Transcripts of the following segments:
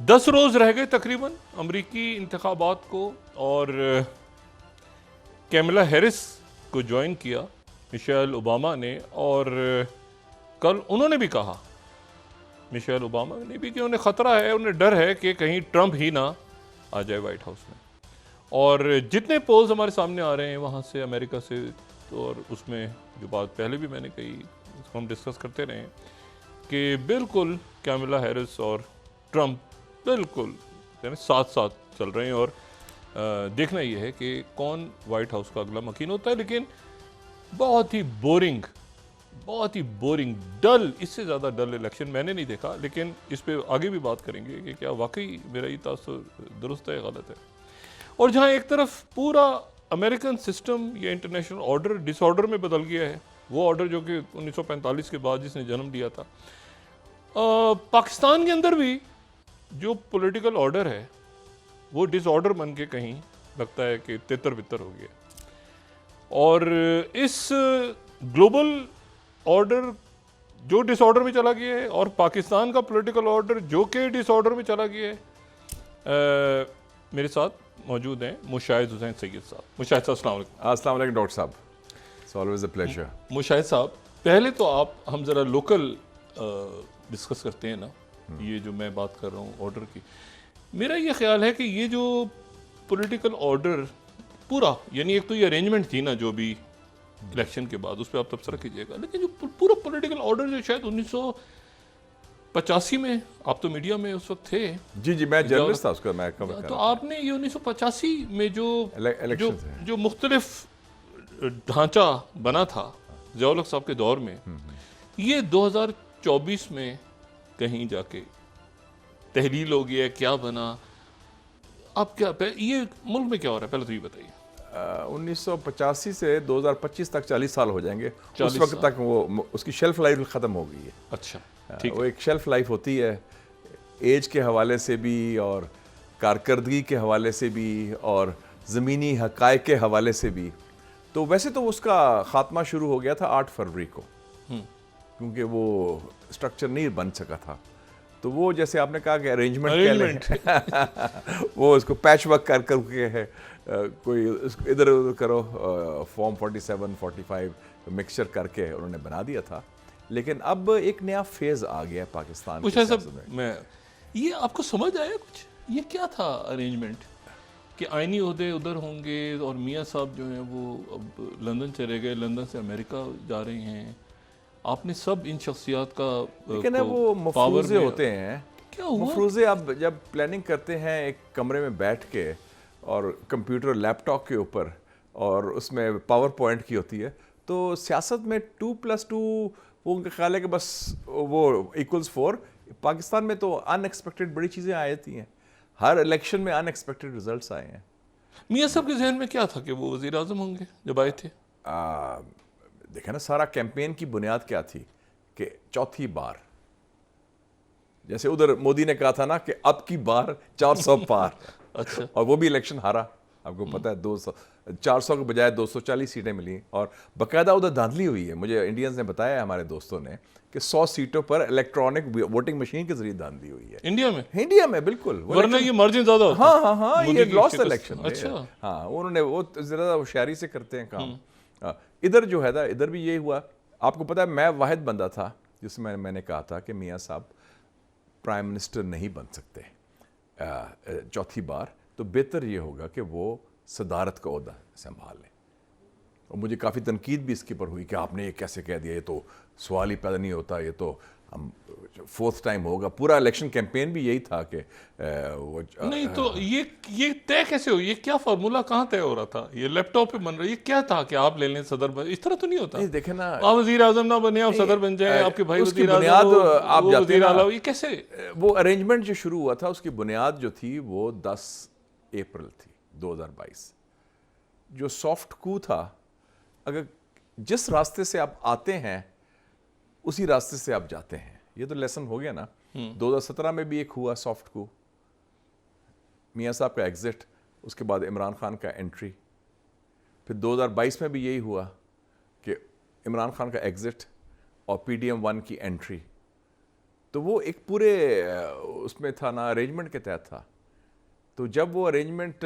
10 روز رہ گئے تقریباً امریکی انتخابات کو، اور کیملا ہیرس کو جوائن کیا مشیل اوباما نے، اور کل انہوں نے بھی کہا، مشیل اوباما نے بھی، کہ انہیں خطرہ ہے، انہیں ڈر ہے کہ کہیں ٹرمپ ہی نہ آ جائے وائٹ ہاؤس میں۔ اور جتنے پولز ہمارے سامنے آ رہے ہیں وہاں سے، امریکہ سے، اور اس میں جو بات پہلے بھی میں نے کہی، اس کو ہم ڈسکس کرتے رہے ہیں کہ بالکل کیملا ہیرس اور ٹرمپ بالکل یعنی ساتھ ساتھ چل رہے ہیں، اور دیکھنا یہ ہے کہ کون وائٹ ہاؤس کا اگلا مکین ہوتا ہے۔ لیکن بہت ہی بورنگ ڈل، اس سے زیادہ ڈل الیکشن میں نے نہیں دیکھا، لیکن اس پہ آگے بھی بات کریں گے کہ کیا واقعی میرا یہ تاثر درست ہے غلط ہے۔ اور جہاں ایک طرف پورا امریکن سسٹم یا انٹرنیشنل آرڈر ڈس آرڈر میں بدل گیا ہے، وہ آرڈر جو کہ 1945 کے بعد جس نے جنم لیا تھا، پاکستان کے اندر بھی جو پولیٹیکل آرڈر ہے وہ ڈس آرڈر بن کے کہیں لگتا ہے کہ تتر بتر ہو گیا، اور اس گلوبل آرڈر جو ڈس آرڈر میں چلا گیا ہے، اور پاکستان کا پولیٹیکل آرڈر جو کہ ڈس آرڈر میں چلا گیا ہے، میرے ساتھ موجود ہیں مشاہد حسین سید صاحب۔ مشاہد صاحب السلام علیکم۔ السلام علیکم ڈاکٹر صاحب، it's always a pleasure. Mushahid صاحب، پہلے تو ہم ذرا لوکل ڈسکس کرتے ہیں نا، یہ جو میں بات کر رہا ہوں آرڈر کی، میرا یہ خیال ہے کہ یہ جو پولیٹیکل آرڈر پورا، یعنی ایک تو یہ ارینجمنٹ تھی نا جو بھی الیکشن کے بعد، اس پہ آپ تبصرہ کیجیے گا، لیکن جو پورا پولیٹیکل آرڈر جو شاید 1985 میں، آپ تو میڈیا میں اس وقت تھے، جی میں جرنلسٹ تھا اس کا، میں کور کر تو رہا آپ نے یہ 1985 میں الیکشن جو مختلف ڈھانچہ بنا تھا ضیاء الحق صاحب کے دور میں، یہ 2024 میں کہیں جا کے تحلیل ہو گیا، کیا بنا؟ اب کیا یہ ملک میں کیا ہو رہا ہے، پہلے تو یہ بتائیے۔ 1985 سے 2025 تک 40 سال ہو جائیں گے، اس وقت تک وہ اس کی شیلف لائف ختم ہو گئی ہے۔ اچھا ٹھیک، وہ ایک شیلف لائف ہوتی ہے ایج کے حوالے سے بھی، اور کارکردگی کے حوالے سے بھی، اور زمینی حقائق کے حوالے سے بھی۔ تو ویسے تو اس کا خاتمہ شروع ہو گیا تھا 8 فروری کو، کیونکہ وہ اسٹرکچر نہیں بن سکا تھا، تو وہ جیسے آپ نے کہا کہ ارینجمنٹ وہ اس کو پیچ ورک کر کے ہے، کوئی ادھر ادھر کرو، فارم 47 45 مکسچر کر کے انہوں نے بنا دیا تھا۔ لیکن اب ایک نیا فیز آ گیا پاکستان کے سیاست میں۔ یہ آپ کو سمجھ آیا کچھ، یہ کیا تھا ارینجمنٹ کہ آئینی عہدے ادھر ہوں گے، اور میاں صاحب جو ہیں وہ اب لندن چلے گئے، لندن سے امریکہ جا رہے ہیں، آپ نے سب ان شخصیات کا لیکن وہ مفروضے ہوتے ہیں، کیا ہوا؟ مفروضے اب جب پلاننگ کرتے ہیں ایک کمرے میں بیٹھ کے، اور کمپیوٹر لیپ ٹاپ کے اوپر، اور اس میں پاور پوائنٹ کی ہوتی ہے، تو سیاست میں 2+2 وہ ان کا خیال ہے کہ بس وہ =4۔ پاکستان میں تو ان ایکسپیکٹڈ بڑی چیزیں آئی تھی ہیں، ہر الیکشن میں ان ایکسپیکٹڈ ریزلٹس آئے ہیں۔ میاں صاحب کے ذہن میں کیا تھا کہ وہ وزیر اعظم ہوں گے جب آئے تھے؟ دیکھیں نا، سارا کیمپین کی بنیاد کیا تھی کہ چوتھی بار، جیسے ادھر مودی نے کہا تھا نا کہ اب کی بار 400 پار، اچھا، اور وہ بھی الیکشن ہارا، آپ کو پتہ ہے 400 کے بجائے 240 سیٹیں ملی، اور باقاعدہ ادھر دھاندلی ہوئی ہے۔ مجھے انڈینز نے بتایا ہے، ہمارے دوستوں نے، کہ 100 سیٹوں پر الیکٹرانک ووٹنگ مشین کے ذریعے دھاندلی ہوئی ہے انڈیا میں بالکل، ورنہ یہ مارجن زیادہ ہوتا۔ ہاں یہ لاسٹ الیکشن۔ اچھا، ہاں انہوں نے وہ زیادہ ہوشیاری سے کرتے ہیں کام۔ ادھر جو ہے نا، ادھر بھی یہ ہوا۔ آپ کو پتہ ہے میں واحد بندہ تھا جس میں نے کہا تھا کہ میاں صاحب پرائم منسٹر نہیں بن سکتے چوتھی بار، تو بہتر یہ ہوگا کہ وہ صدارت کا عہدہ سنبھال لیں۔ اور مجھے کافی تنقید بھی اس کے اوپر ہوئی کہ آپ نے یہ کیسے کہہ دیا، یہ تو سوال ہی پیدا نہیں ہوتا، یہ تو ہم 4th ٹائم ہوگا۔ پورا الیکشن کیمپین بھی یہی تھا کہ نہیں تو یہ طے کیسے ہو؟ یہ کیا فارمولا کہاں طے ہو رہا تھا؟ یہ لیپ ٹاپ پہ بن رہا ہے، یہ کیا تھا کہ آپ لے لیں صدر بن؟ اس طرح تو نہیں ہوتا۔ دیکھیں نا، آپ وزیر اعظم نہ بنے، آپ صدر بن جائیں، آپ کے بھائی اس کی وزیر بنیاد اعظم، آپ جاتے ہیں، یہ کیسے؟ وہ ارینجمنٹ جو شروع ہوا تھا اس کی بنیاد جو تھی وہ 10 اپریل تھی 2022۔ جو سافٹ کو تھا، اگر جس راستے سے آپ آتے ہیں اسی راستے سے آپ جاتے ہیں، یہ تو لیسن ہو گیا نا۔ 2017 میں بھی ایک ہوا سافٹ کو، میاں صاحب کا ایگزٹ، اس کے بعد عمران خان کا انٹری۔ پھر 2022 میں بھی یہی ہوا کہ عمران خان کا ایگزٹ اور PDM-1 کی انٹری۔ تو وہ ایک پورے اس میں تھا نا، ارینجمنٹ کے تحت تھا. تو جب وہ ارینجمنٹ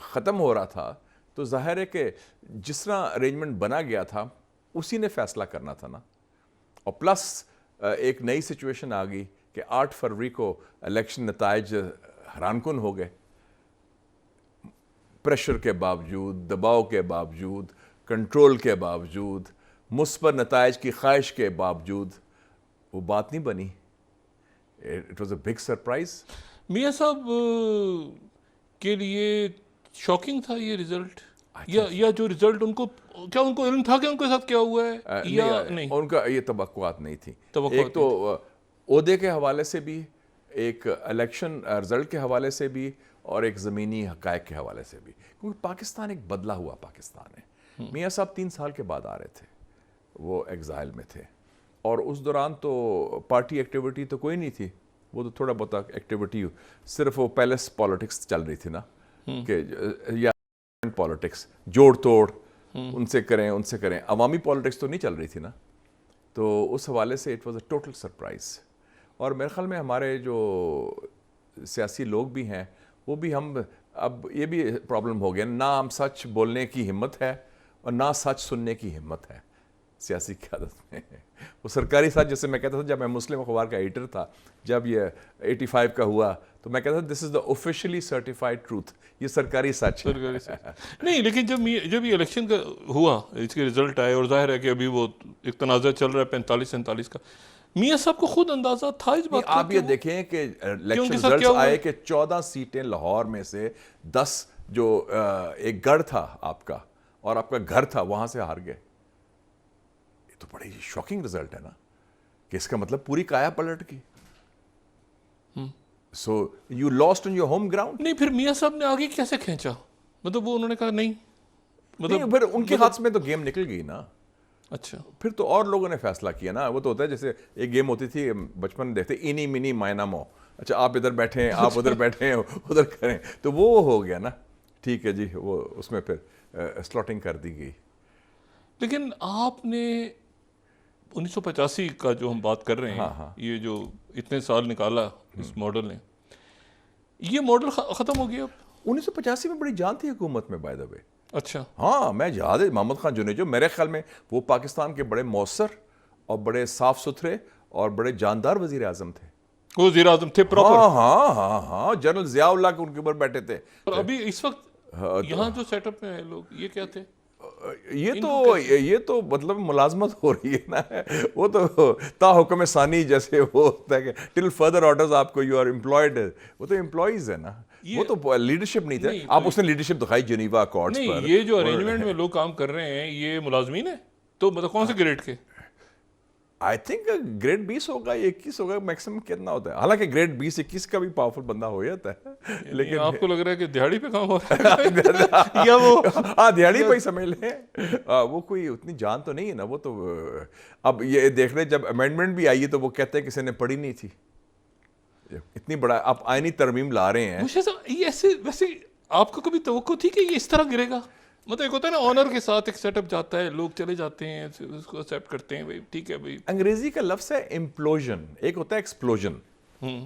ختم ہو رہا تھا تو ظاہر ہے کہ جس طرح ارینجمنٹ بنا گیا تھا اسی نے فیصلہ کرنا تھا نا. اور پلس ایک نئی سچویشن آ گئی کہ 8 فروری کو الیکشن نتائج حیران کن ہو گئے. پریشر کے باوجود، دباؤ کے باوجود، کنٹرول کے باوجود، مثبت نتائج کی خواہش کے باوجود وہ بات نہیں بنی. It was a big surprise. میاں صاحب کے لیے شاکنگ تھا یہ رزلٹ، یا جو رزلٹ ان کو، کیا ان کو علم تھا کہ ان کے ساتھ کیا ہوا ہے یا نہیں؟ ان کا یہ توقعات نہیں تھی. توقعات ایک تو عہدے کے حوالے سے بھی، ایک الیکشن رزلٹ کے حوالے سے بھی، اور ایک زمینی حقائق کے حوالے سے بھی. کیونکہ پاکستان ایک بدلا ہوا پاکستان ہے. میاں صاحب 3 سال کے بعد آ رہے تھے، وہ ایگزائل میں تھے، اور اس دوران تو پارٹی ایکٹیویٹی تو کوئی نہیں تھی. وہ تو تھوڑا بہت ایکٹیویٹی صرف وہ پیلس پالیٹکس چل رہی تھی نا، کہ یا پالیٹکس جوڑ توڑ ان سے کریں. عوامی پالیٹکس تو نہیں چل رہی تھی نا. تو اس حوالے سے it was a total surprise. اور میرے خیال میں ہمارے جو سیاسی لوگ بھی ہیں وہ بھی، ہم اب یہ بھی پرابلم ہو گیا، نہ ہم سچ بولنے کی ہمت ہے اور نہ سچ سننے کی ہمت ہے سیاسی قیادت میں. وہ سرکاری سچ، جیسے میں کہتا تھا جب میں مسلم اخبار کا ایڈیٹر تھا، جب یہ 85 کا ہوا تو میں کہتا تھا دس از دا آفیشلی سرٹیفائڈ ٹروتھ، یہ سرکاری سچ ہے. نہیں، لیکن جب یہ الیکشن کا ہوا، اس کے رزلٹ آئے، اور ظاہر ہے کہ ابھی وہ ایک تنازع چل رہا ہے 45-47 کا، میاں صاحب کو خود اندازہ تھا اس بات کا؟ آپ یہ دیکھیں کہ الیکشن رزلٹس آئے کہ 14 سیٹیں لاہور میں سے 10 جو ایک گڑھ تھا آپ کا اور آپ کا گھر تھا وہاں سے ہار گئے. یہ تو بڑی شاکنگ رزلٹ ہے نا، کہ اس کا مطلب پوری کایا پلٹ کی. So you last on your home ground. نہیں، پھر میاں صاحب نے آگے کیسے کھینچا؟ مطلب وہ انہوں نے کہا نہیں، مطلب پھر ان کے ہاتھ میں تو گیم نکل گئی نا. اچھا، پھر تو اور لوگوں نے فیصلہ کیا نا. وہ تو ہوتا ہے جیسے ایک گیم ہوتی تھی بچپن میں، دیکھتے اینی منی مائنامو، اچھا آپ ادھر بیٹھیں، آپ ادھر بیٹھیں، ادھر کریں، تو وہ ہو گیا نا. ٹھیک ہے جی، وہ اس میں پھر سلاٹنگ کر دی گئی. لیکن آپ نے 1985 کا جو ہم بات کر رہے ہیں، یہ جو اتنے سال نکالا اس ماڈل نے، یہ ماڈل ختم ہو گیا اب؟ 1985 میں بڑی جان تھی حکومت میں، بائی دا وے. اچھا، ہاں، میں یاد ہے محمد خان جنیجو، میرے خیال میں وہ پاکستان کے بڑے مؤثر اور بڑے صاف ستھرے اور بڑے جاندار وزیر اعظم تھے. وہ وزیر اعظم تھے پراپر. ہاں، جنرل ضیاء اللہ کے ان کے اوپر بیٹھے تھے. اور ابھی اس وقت یہاں جو سیٹ اپ میں ہیں لوگ، یہ کیا تھے؟ یہ تو مطلب ملازمت ہو رہی ہے نا. وہ تو تا حکم ثانی جیسے وہ ہوتا ہے کہ ٹل فردر آرڈرز آپ کو یو آر امپلائڈ. وہ تو امپلائیز ہے نا، وہ تو لیڈرشپ نہیں تھے. آپ اس نے لیڈرشپ دکھائی جنیوا اکارڈز پر. نہیں، یہ جو ارینجمنٹ میں لوگ کام کر رہے ہیں یہ ملازمین ہیں، تو مطلب کون سے گریڈ کے؟ آئی تھنک گریڈ 20 ہوگا، 21 ہوگا میکسیمم. کتنا ہوتا ہے؟ حالانکہ گریڈ 20-21 کا بھی پاورفل بندہ ہو جاتا ہے. لیکن آپ کو لگ رہا ہے کہ دیہاڑی پہ کام ہو رہا ہے یا وہ دیہاڑی پہ ہی سمجھ لیں. وہ کوئی اتنی جان تو نہیں ہے نا. وہ تو اب یہ دیکھ رہے جب امینڈمنٹ بھی آئی ہے تو وہ کہتے ہیں کسی نے پڑھی نہیں تھی. اتنی بڑا آپ آئینی ترمیم لا رہے ہیں. یہ ایسے ویسے آپ کو کبھی توقع تھی کہ یہ اس طرح گرے گا؟ مطلب ایک ہوتا ہے نا آنر کے ساتھ ایک سیٹ اپ جاتا ہے، لوگ چلے جاتے ہیں، اس کو ایکسیپٹ کرتے ہیں، بھائی ٹھیک ہے بھائی. انگریزی کا لفظ ہے امپلوژن. ایک ہوتا ہے ایکسپلوژن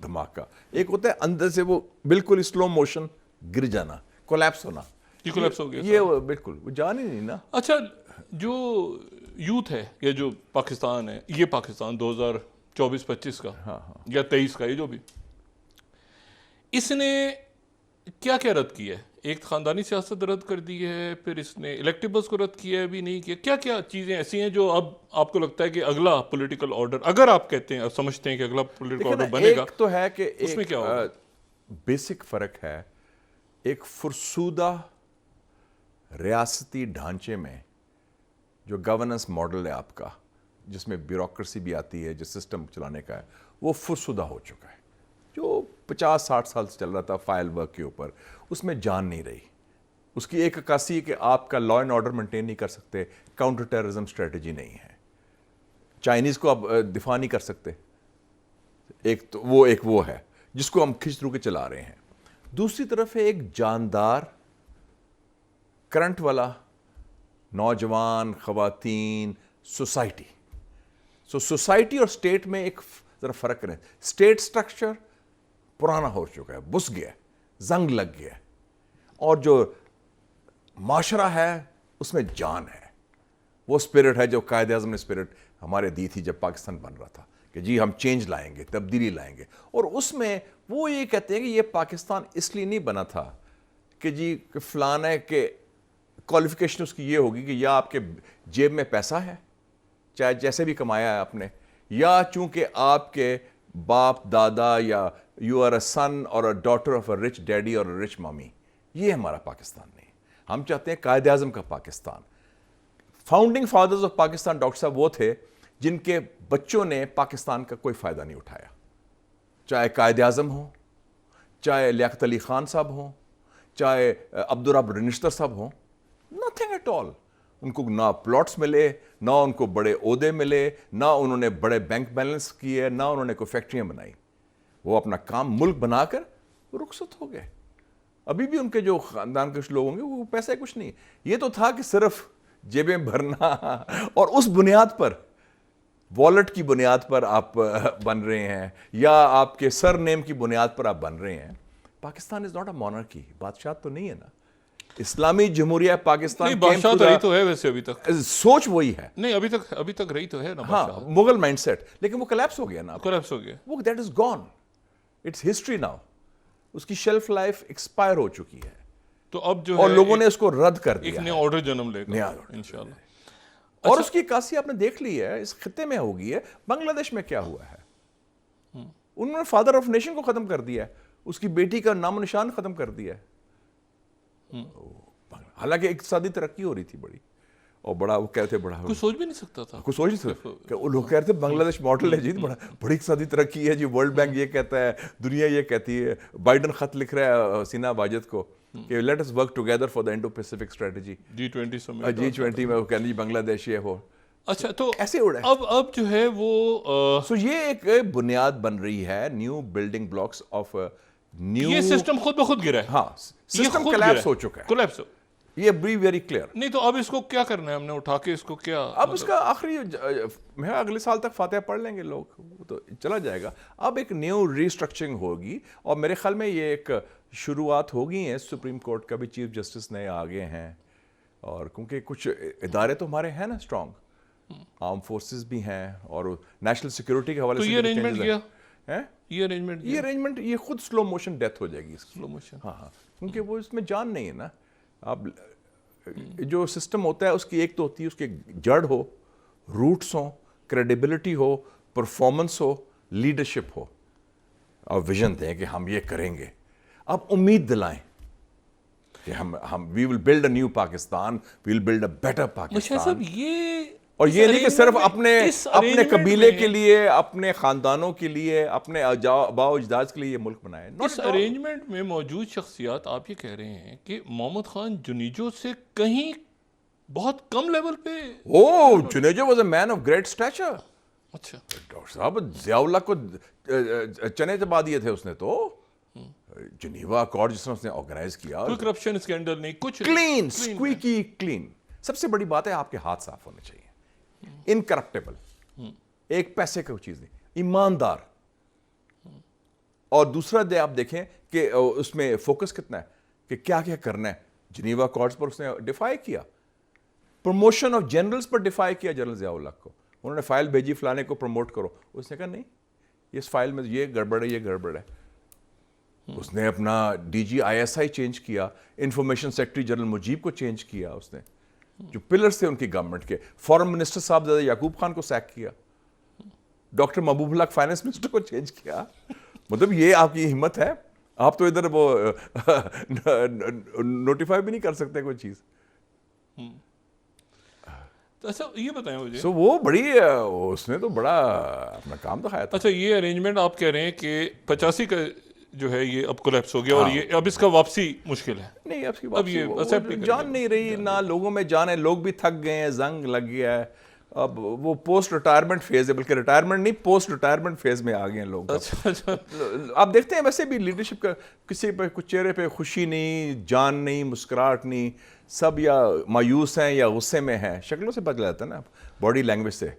دماغ کا، ایک ہوتا ہے اندر سے وہ بالکل سلو موشن گر جانا، کولیپس ہونا. یہ کولیپس ہو گیا، یہ بالکل وہ جان ہی نہیں نا. اچھا، جو یوتھ ہے یا جو پاکستان ہے، یہ پاکستان 2024-25 کا یا 23 کا، یہ جو بھی، اس نے کیا کیا رد کیا ہے؟ ایک خاندانی سیاست رد کر دی ہے، پھر اس نے الیکٹیبلز کو رد کیا ہے، بھی نہیں کیا. کیا کیا چیزیں ایسی ہیں جو اب آپ کو لگتا ہے کہ اگلا پولیٹیکل آرڈر، اگر آپ کہتے ہیں سمجھتے ہیں کہ اگلا پولیٹیکل آرڈر بنے گا، ایک تو ہے کہ اس میں کیا ہوگا؟ بیسک فرق ہے ایک فرسودہ ریاستی ڈھانچے میں جو گورننس ماڈل ہے آپ کا، جس میں بیوروکریسی بھی آتی ہے، جو سسٹم چلانے کا ہے، وہ فرسودہ ہو چکا ہے. جو 50-60 سال سے چل رہا تھا فائل ورک کے اوپر، اس میں جان نہیں رہی. اس کی ایک عکاسی ہے کہ آپ کا لا اینڈ آرڈر مینٹین نہیں کر سکتے، کاؤنٹر ٹیررزم اسٹریٹجی نہیں ہے، چائنیز کو آپ دفاع نہیں کر سکتے. ایک وہ ہے جس کو ہم کھچ رو کے چلا رہے ہیں. دوسری طرف ہے ایک جاندار کرنٹ والا نوجوان، خواتین، سوسائٹی. سو سوسائٹی اور اسٹیٹ میں ایک ذرا فرق کریں. اسٹیٹ سٹرکچر پرانا ہو چکا ہے, بس گیا ہے, زنگ لگ گیا ہے, اور جو معاشرہ ہے اس میں جان ہے. وہ اسپرٹ ہے جو قائد اعظم نے اسپرٹ ہمارے دی تھی جب پاکستان بن رہا تھا کہ جی ہم چینج لائیں گے, تبدیلی لائیں گے. اور اس میں وہ یہ کہتے ہیں کہ یہ پاکستان اس لیے نہیں بنا تھا کہ جی فلانا ہے کہ کوالیفیکیشن اس کی یہ ہوگی کہ یا آپ کے جیب میں پیسہ ہے چاہے جیسے بھی کمایا ہے آپ نے, یا چونکہ آپ کے باپ دادا, یا یو آر اے سن اور a daughter of a rich daddy اور اے رچ مامی. یہ ہمارا پاکستان نہیں. ہم چاہتے ہیں قائد اعظم کا Pakistan. Founding fathers of Pakistan doctor صاحب وہ تھے جن کے بچوں نے پاکستان کا کوئی فائدہ نہیں اٹھایا, چاہے قائد اعظم ہوں, چاہے لیاقت علی خان صاحب ہوں, چاہے عبدالرب رنشتر صاحب ہوں. Nothing at all. ان کو نہ پلاٹس ملے, نہ ان کو بڑے عہدے ملے, نہ انہوں نے بڑے بینک بیلنس کیے, نہ انہوں نے کوئی فیکٹریاں بنائی. وہ اپنا کام ملک بنا کر رخصت ہو گئے. ابھی بھی ان کے جو خاندان کے کچھ لوگ ہوں گے وہ پیسے کچھ نہیں. یہ تو تھا کہ صرف جیبیں بھرنا, اور اس بنیاد پر, والٹ کی بنیاد پر آپ بن رہے ہیں, یا آپ کے سر نیم کی بنیاد پر آپ بن رہے ہیں. Pakistan is not a مونارکی. بادشاہت تو نہیں ہے نا. اسلامی جمہوریہ پاکستان نہیں, بادشاہ تو رہی تو ہے ویسے ابھی تک. سوچ وہی ہے. نہیں, ابھی تک رہی تو ہے نا ہاں, مغل مائنڈ سیٹ, لیکن وہ کلیپس ہو گیا نا. کولیپس ہو گیا. وہ that is gone. It's history now. اس کی شیلف لائف ایکسپائر ہو چکی ہے, تو اب جو اور لوگوں نے اس کو رد کر ایک دیا نیا آرڈر جنم لے گا انشاءاللہ. اور اس کی عکاسی آپ نے دیکھ لی ہے, اس خطے میں ہوگی ہے. بنگلہ دیش میں کیا ہوا ہے, انہوں نے فادر آف نیشن کو ختم کر دیا ہے, اس کی بیٹی کا نام و نشان ختم کر دیا ہے. حالانکہ اقتصادی ترقی ہو رہی تھی بڑی, اور بڑا وہ کہتے بڑا کوئی سوچ بھی نہیں سکتا تھا. کوئی سوچ نہیں سکتا کہ وہ لوگ کہتے ہیں بنگلہ دیش ماڈل ہے جی, بڑی اقتصادی ترقی ہے جی. ورلڈ بینک یہ کہتا ہے, دنیا یہ کہتی ہے. بائیڈن خط لکھ رہا ہے حسینہ واجد کو کہ let us work together for the Indo Pacific strategy. G20 summit. G20 میں وہ کہنے جی بنگلہ دیش یہ ہو. اچھا, تو ایسے اڑے. اب جو ہے وہ سو یہ ایک بنیاد بن رہی ہے, new building blocks of new. یہ سسٹم خود بخود گرا ہے. ہاں, سسٹم کلیپس ہو چکا ہے. کولیپس. یہ بی ویری کلیئر. نہیں تو اب اس کو کیا کرنا ہے ہم نے اٹھا کے, اس کو کیا اب اس کا آخری میں اگلے سال تک فاتحہ پڑھ لیں گے لوگ, تو چلا جائے گا. اب ایک نیو ریسٹرکچرنگ ہوگی, اور میرے خیال میں یہ ایک شروعات ہو گئی ہیں. سپریم کورٹ کا بھی چیف جسٹس نئے آگے ہیں, اور کیونکہ کچھ ادارے تو ہمارے ہیں نا اسٹرانگ, آرم فورسز بھی ہیں, اور نیشنل سیکورٹی کے حوالے سے یہ ارینجمنٹ کیا ہے. یہ ارینجمنٹ یہ خود سلو موشن ڈیتھ ہو جائے گی اس کی. Slow motion. ہاں, کیونکہ وہ اس میں جان نہیں ہے نا. اب جو سسٹم ہوتا ہے اس کی ایک تو ہوتی ہے اس کے جڑ ہو, روٹس ہوں, کریڈیبلٹی ہو, پرفارمنس ہو, لیڈرشپ ہو, اور ویژن دیں کہ ہم یہ کریں گے. اب امید دلائیں کہ ہم we will build a new Pakistan, we will build a better Pakistan. اور یہ نہیں کہ صرف اپنے قبیلے کے لیے, اپنے خاندانوں کے لیے, اپنے آباء و اجداد کے لیے یہ ملک بنائے. اس ارینجمنٹ میں موجود شخصیات, آپ یہ کہہ رہے ہیں کہ محمد خان جنیجو سے کہیں بہت کم لیول پہ. Junejo was a man of great stature. اچھا ڈاکٹر صاحب, ضیاء اللہ کو چنے چبا دیے تھے اس نے. تو جنیوا اکارڈ جس نے اس نے آرگنائز کیا, کوئی کرپشن اسکینڈل نہیں, کچھ کلین, اسکویکی کلین. سب سے بڑی بات ہے آپ کے ہاتھ صاف ہونے چاہیے, انکرپٹیبل, ایک پیسے کا چیز نہیں, ایماندار. اور دوسرا دے آپ دیکھیں کہ اس میں فوکس کتنا ہے کہ کیا کیا کرنا ہے. جنیوا اکارڈز پر اس نے ڈیفائی کیا, promotion of generals per defy کیا جنرل ضیاء اللہ کو. انہوں نے فائل بھیجی فلانے کو پروموٹ کرو, اس نے کہا نہیں, اس فائل میں یہ گڑبڑ ہے, یہ گڑبڑ ہے. اس نے اپنا D G I S I change کیا, انفارمیشن سیکرٹری جنرل مجیب کو چینج کیا اس نے, جو پلرز تھے ان کی گورنمنٹ کے. فارن منسٹر صاحب زیادہ یعقوب خان کو سیک کیا, ڈاکٹر محبوب اللہ فائنانس منسٹر کو چینج کیا. مطلب یہ آپ کی ہمت ہے, آپ تو ادھر وہ نوٹیفائی بھی نہیں کر سکتے کوئی چیز. اچھا یہ بتائیں مجھے, سو وہ بڑی, اس نے تو بڑا اپنا کام دکھایا تھا. اچھا یہ ارینجمنٹ آپ کہہ رہے ہیں کہ 85 کا جو ہے یہ اب کولیپس ہو گیا, اور یہ اب اس کا واپسی مشکل ہے. نہیں, اب یہ جان نہیں رہی, نہ لوگوں میں جان ہے, لوگ بھی تھک گئے ہیں, زنگ لگ گیا ہے. اب وہ پوسٹ ریٹائرمنٹ فیز ہے, بلکہ ریٹائرمنٹ نہیں, پوسٹ ریٹائرمنٹ فیز میں آ گئے ہیں لوگ. آپ دیکھتے ہیں ویسے بھی لیڈرشپ کا کسی پہ کچھ چہرے پہ خوشی نہیں, جان نہیں, مسکراہٹ نہیں, سب یا مایوس ہیں یا غصے میں ہیں. شکلوں سے بدل جاتا ہے نا, باڈی لینگویج سے.